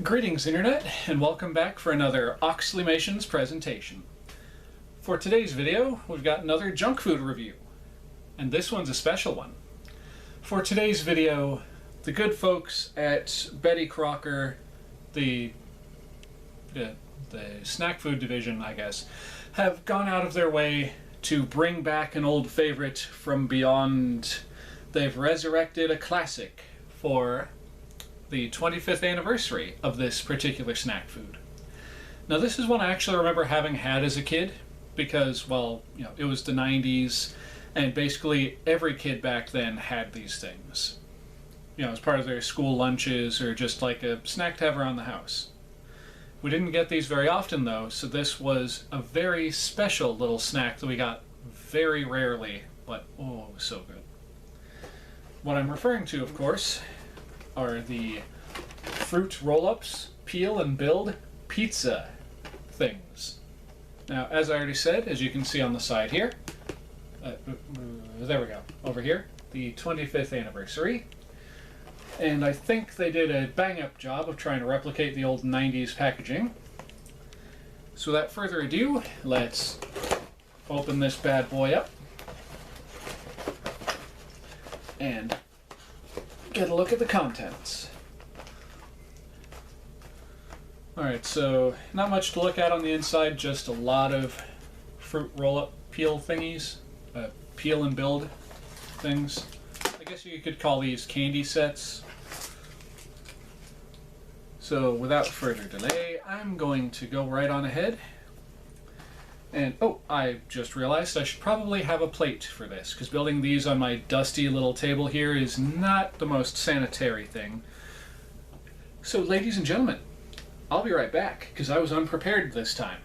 Greetings Internet, and welcome back for another Oxleymations presentation. For today's video, we've got another junk food review, and this one's a special one. For today's video, the good folks at Betty Crocker, the snack food division, I guess, have gone out of their way to bring back an old favorite from beyond. They've resurrected a classic for the 25th anniversary of this particular snack food. Now this is one I actually remember having had as a kid because, well, it was the 90s and basically every kid back then had these things. As part of their school lunches or just like a snack to have around the house. We didn't get these very often though, so this was a very special little snack that we got very rarely, but oh, it was so good. What I'm referring to, of course, are the fruit roll-ups, peel and build pizza things. Now, as I already said, as you can see on the side here, there we go, over here, the 25th anniversary. And I think they did a bang-up job of trying to replicate the old 90s packaging. So without further ado, let's open this bad boy up and get a look at the contents. Alright, so not much to look at on the inside, just a lot of fruit roll-up peel thingies, peel and build things. I guess you could call these candy sets. So without further delay, I'm going to go right on ahead. And, oh, I just realized I should probably have a plate for this, because building these on my dusty little table here is not the most sanitary thing. So, ladies and gentlemen, I'll be right back, because I was unprepared this time.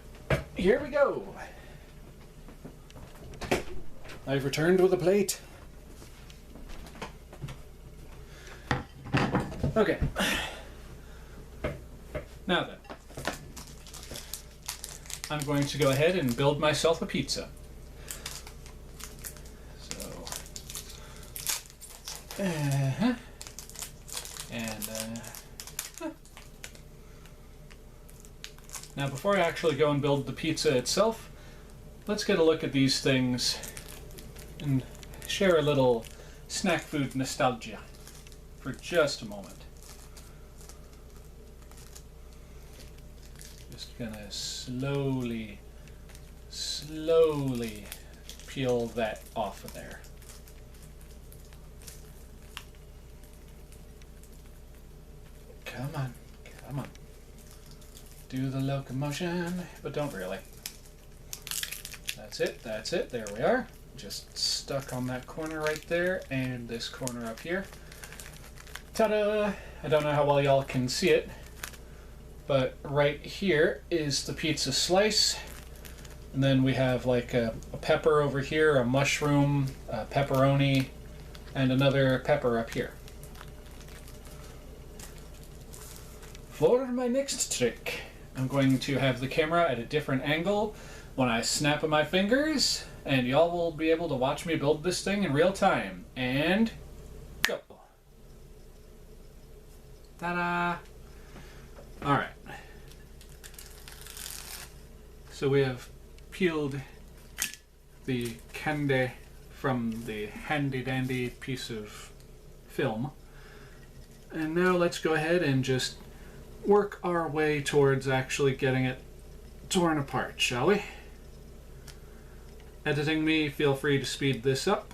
Here we go! I've returned with a plate. Okay. Now then. I'm going to go ahead and build myself a pizza. So, now before I actually go and build the pizza itself, let's get a look at these things and share a little snack food nostalgia for just a moment. Gonna slowly peel that off of there. Come on. Do the locomotion, but don't really. That's it, there we are. Just stuck on that corner right there, and this corner up here. Ta-da! I don't know how well y'all can see it, but right here is the pizza slice, and then we have like a pepper over here, a mushroom, a pepperoni, and another pepper up here. For my next trick, I'm going to have the camera at a different angle when I snap of my fingers, and y'all will be able to watch me build this thing in real time. And go! Ta-da! Alright. So we have peeled the candy from the handy-dandy piece of film. And now let's go ahead and just work our way towards actually getting it torn apart, shall we? Editing me, feel free to speed this up.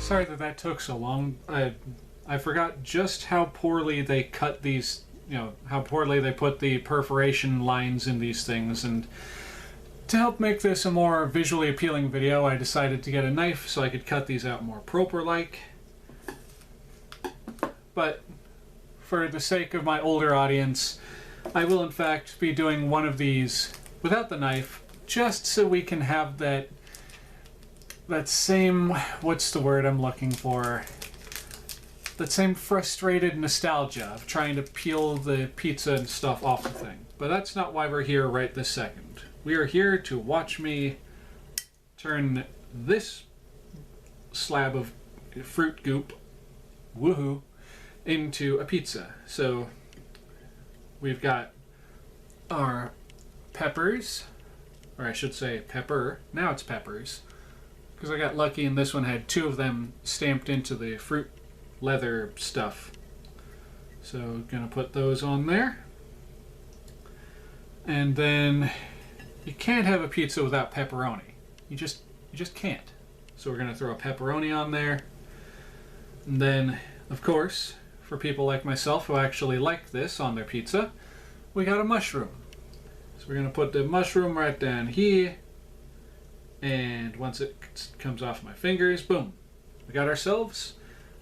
Sorry that that took so long. I forgot just how poorly they cut these, how poorly they put the perforation lines in these things, and to help make this a more visually appealing video, I decided to get a knife so I could cut these out more proper-like. But for the sake of my older audience, I will in fact be doing one of these without the knife, just so we can have that same, what's the word I'm looking for? That same frustrated nostalgia of trying to peel the pizza and stuff off the thing. But that's not why we're here right this second. We are here to watch me turn this slab of fruit goop, woohoo, into a pizza. So we've got our peppers, or I should say pepper. Now it's peppers, because I got lucky and this one had two of them stamped into the fruit leather stuff. So gonna put those on there. And then you can't have a pizza without pepperoni. You just can't. So we're gonna throw a pepperoni on there. And then, of course, for people like myself who actually like this on their pizza, we got a mushroom. So we're gonna put the mushroom right down here. And once it comes off my fingers, boom. We got ourselves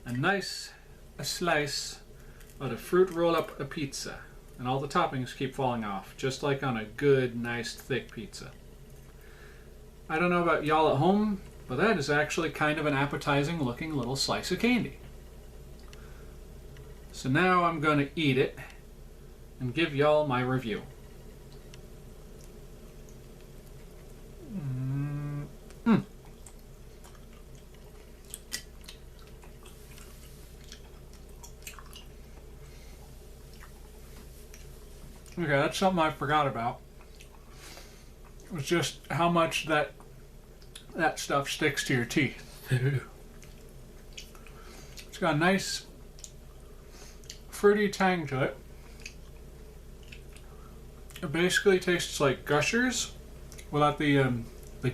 a slice of the fruit roll-up a pizza. And all the toppings keep falling off, just like on a good, nice, thick pizza. I don't know about y'all at home, but that is actually kind of an appetizing looking little slice of candy. So now I'm going to eat it and give y'all my review. Okay, that's something I forgot about. It was just how much that stuff sticks to your teeth. It's got a nice fruity tang to it. It basically tastes like Gushers without the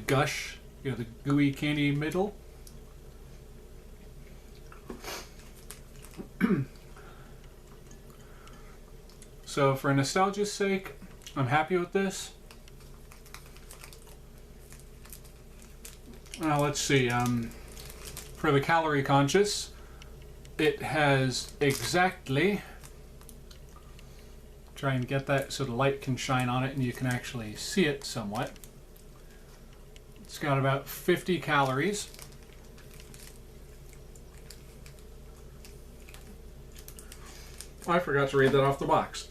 gush, the gooey candy middle. So for nostalgia's sake, I'm happy with this. Now let's see, for the calorie conscious, it has exactly, try and get that so the light can shine on it and you can actually see it somewhat. It's got about 50 calories. I forgot to read that off the box.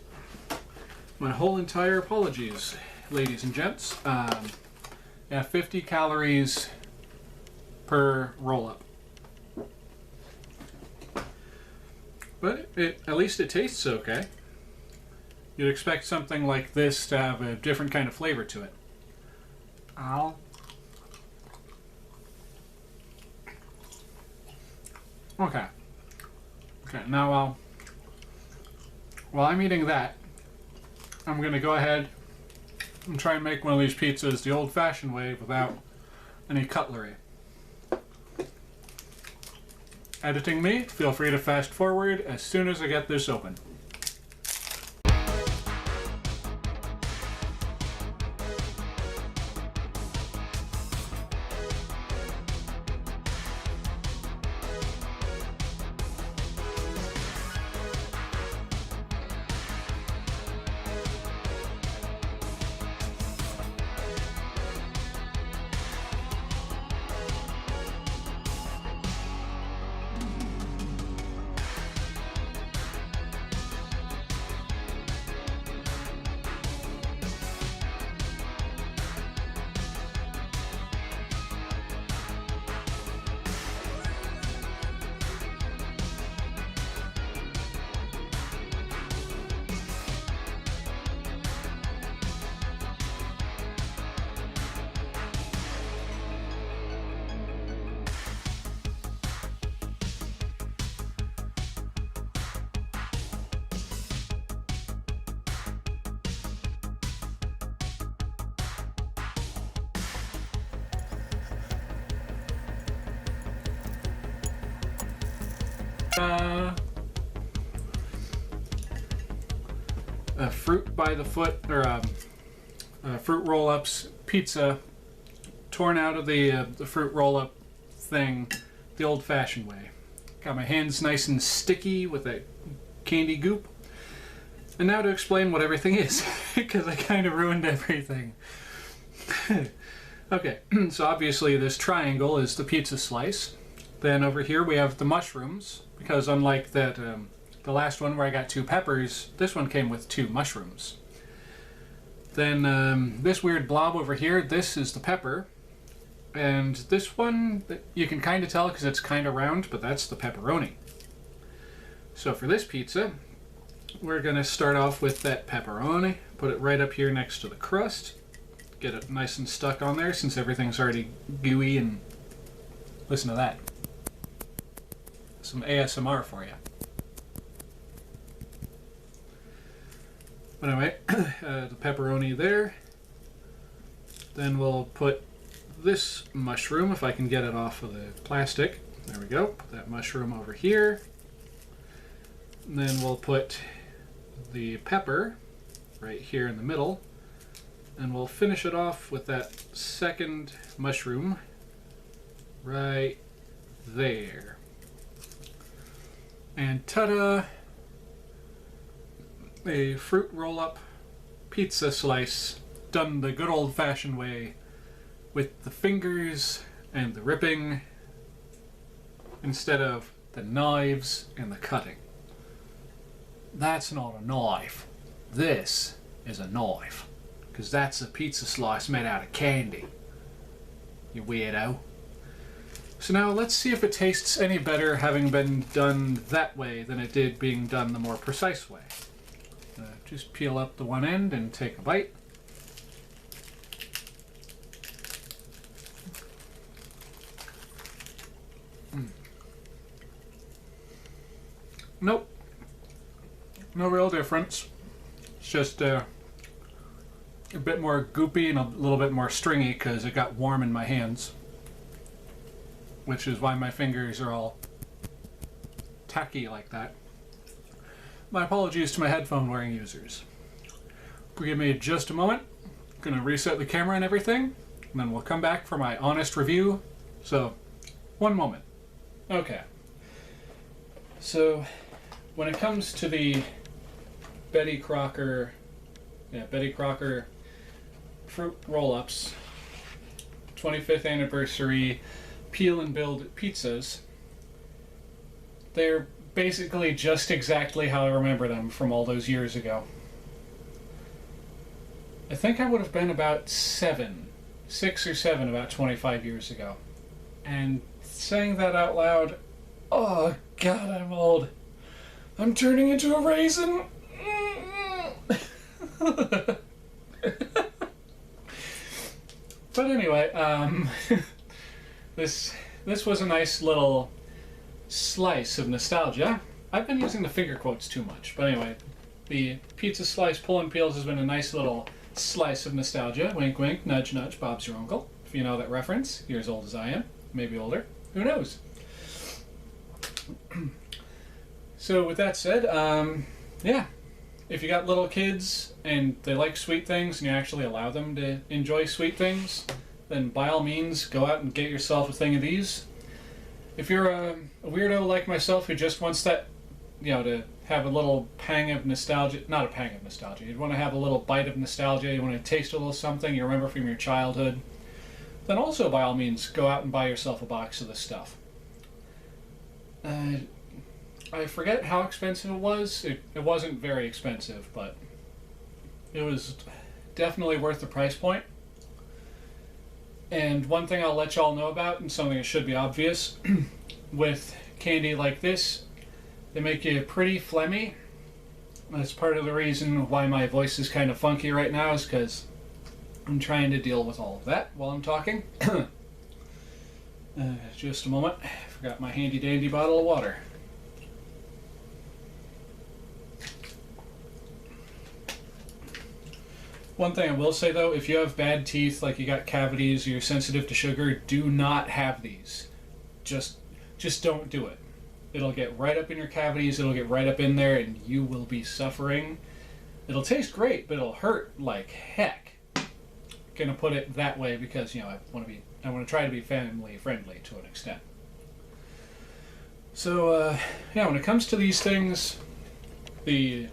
My whole entire apologies, ladies and gents. Yeah, 50 calories per roll-up. But at least it tastes okay. You'd expect something like this to have a different kind of flavor to it. Ow. Okay. Okay, now while I'm eating that, I'm going to go ahead and try and make one of these pizzas the old-fashioned way without any cutlery. Editing me, feel free to fast forward as soon as I get this open. A fruit by the foot, or fruit roll-ups pizza torn out of the fruit roll-up thing the old-fashioned way. Got my hands nice and sticky with that candy goop. And now to explain what everything is, because I kind of ruined everything. Okay, so obviously this triangle is the pizza slice. Then over here we have the mushrooms, because unlike that the last one where I got 2 peppers, this one came with 2 mushrooms. Then this weird blob over here, this is the pepper. And this one, you can kind of tell because it's kind of round, but that's the pepperoni. So for this pizza, we're going to start off with that pepperoni, put it right up here next to the crust, get it nice and stuck on there since everything's already gooey, and listen to that. Some ASMR for you. But anyway, the pepperoni there. Then we'll put this mushroom, if I can get it off of the plastic. There we go. Put that mushroom over here. And then we'll put the pepper right here in the middle. And we'll finish it off with that second mushroom right there. And ta-da! A fruit roll-up pizza slice done the good old-fashioned way with the fingers and the ripping instead of the knives and the cutting. That's not a knife. This is a knife. Because that's a pizza slice made out of candy. You weirdo. So now let's see if it tastes any better having been done that way than it did being done the more precise way. Just peel up the one end and take a bite. Nope. No real difference. It's just a bit more goopy and a little bit more stringy because it got warm in my hands. Which is why my fingers are all tacky like that. My apologies to my headphone wearing users. Give me just a moment. I'm gonna reset the camera and everything, and then we'll come back for my honest review. So, one moment. Okay. So, when it comes to the Betty Crocker fruit roll-ups, 25th anniversary peel and build pizzas, they're basically just exactly how I remember them from all those years ago. I think I would have been about 6 or 7 about 25 years ago. And saying that out loud, oh god, I'm old. I'm turning into a raisin. But anyway, this was a nice little slice of nostalgia. I've been using the finger quotes too much, but anyway, the pizza slice pull and peels has been a nice little slice of nostalgia. Wink wink, nudge nudge, Bob's your uncle. If you know that reference, you're as old as I am, maybe older, who knows. So with that said, yeah, if you got little kids and they like sweet things and you actually allow them to enjoy sweet things, then by all means go out and get yourself a thing of these. If you're a weirdo like myself who just wants that, you know, to have a little pang of nostalgia, not a pang of nostalgia, you'd want to have a little bite of nostalgia, you want to taste a little something you remember from your childhood, then also by all means go out and buy yourself a box of this stuff. I forget how expensive it was. It wasn't very expensive, but it was definitely worth the price point. And one thing I'll let y'all know about, and something that should be obvious, with candy like this, they make you pretty phlegmy. That's part of the reason why my voice is kind of funky right now, is because I'm trying to deal with all of that while I'm talking. Just a moment. I forgot my handy dandy bottle of water. One thing I will say though, if you have bad teeth, like you got cavities, or you're sensitive to sugar, do not have these. Just don't do it. It'll get right up in your cavities, it'll get right up in there, and you will be suffering. It'll taste great, but it'll hurt like heck. Gonna put it that way because, you know, I want to try to be family friendly to an extent. So, yeah, when it comes to these things, the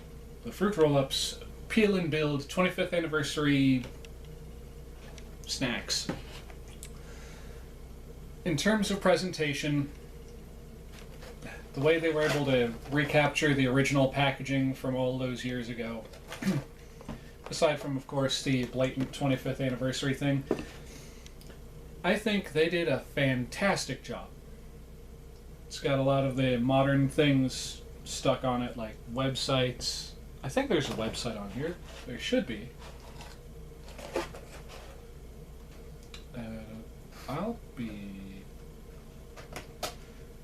fruit roll-ups, Peel and Build 25th anniversary snacks. In terms of presentation, the way they were able to recapture the original packaging from all those years ago, aside from, of course, the blatant 25th anniversary thing, I think they did a fantastic job. It's got a lot of the modern things stuck on it, like websites. I think there's a website on here. There should be.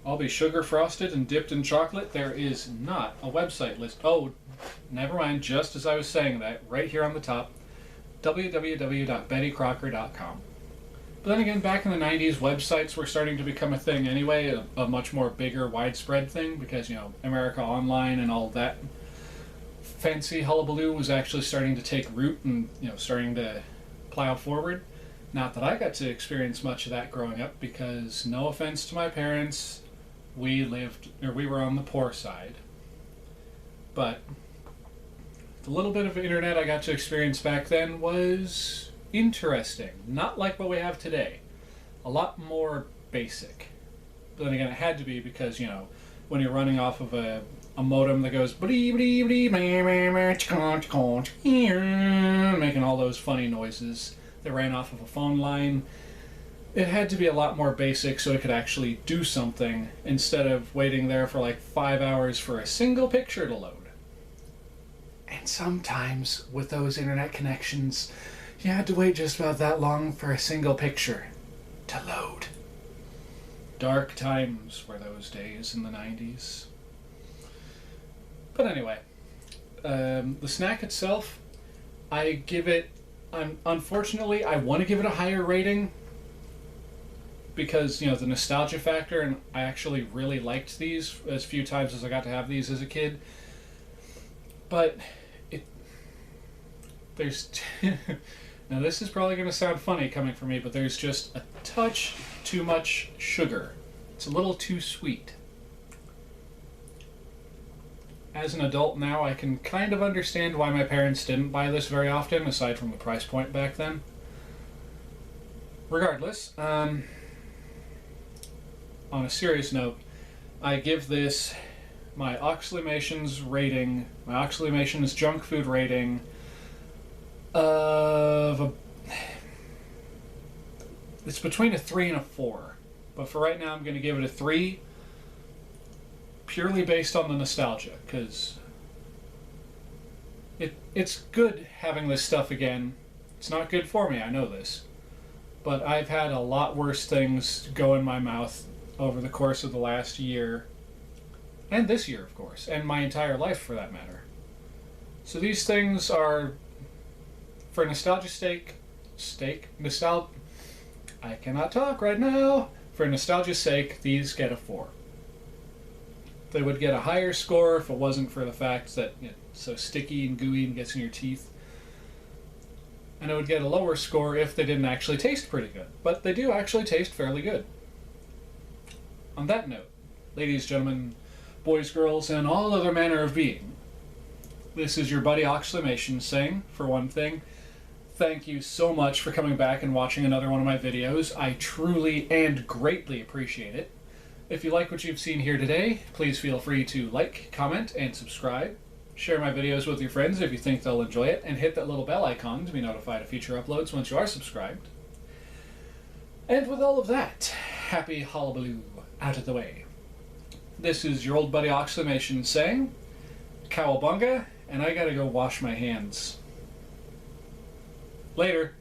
I'll be sugar frosted and dipped in chocolate. There is not a website list. Oh, never mind. Just as I was saying that, right here on the top, www.bettycrocker.com. But then again, back in the 90s, websites were starting to become a thing anyway, a much more bigger, widespread thing, because, you know, America Online and all that fancy hullabaloo was actually starting to take root and, you know, starting to plow forward. Not that I got to experience much of that growing up, because, no offense to my parents, we were on the poor side. But the little bit of internet I got to experience back then was interesting. Not like what we have today. A lot more basic. But then again, it had to be because, you know, when you're running off of a modem that goes making all those funny noises that ran off of a phone line, it had to be a lot more basic so it could actually do something instead of waiting there for like 5 hours for a single picture to load. And sometimes with those internet connections, you had to wait just about that long for a single picture to load. Dark times were those days in the 90s. But anyway, the snack itself, unfortunately, I want to give it a higher rating because, you know, the nostalgia factor, and I actually really liked these as few times as I got to have these as a kid. But there's now this is probably going to sound funny coming from me, but there's just a touch too much sugar. It's a little too sweet. As an adult now, I can kind of understand why my parents didn't buy this very often, aside from the price point back then. Regardless, on a serious note, I give this my Oxleymations rating, my Oxleymations junk food rating of it's between a 3 and a 4, but for right now I'm going to give it a 3, purely based on the nostalgia, because it's good having this stuff again. It's not good for me, I know this, but I've had a lot worse things go in my mouth over the course of the last year, and this year, of course, and my entire life for that matter. So these things are, for nostalgia's sake, I cannot talk right now. For nostalgia's sake, these get a 4. They would get a higher score if it wasn't for the fact that, you know, it's so sticky and gooey and gets in your teeth. And it would get a lower score if they didn't actually taste pretty good. But they do actually taste fairly good. On that note, ladies, gentlemen, boys, girls, and all other manner of being, this is your buddy Oxleymations saying, for one thing, thank you so much for coming back and watching another one of my videos. I truly and greatly appreciate it. If you like what you've seen here today, please feel free to like, comment, and subscribe. Share my videos with your friends if you think they'll enjoy it, and hit that little bell icon to be notified of future uploads once you are subscribed. And with all of that, happy hullabaloo out of the way. This is your old buddy Oxleymations saying, cowabunga, and I gotta go wash my hands. Later.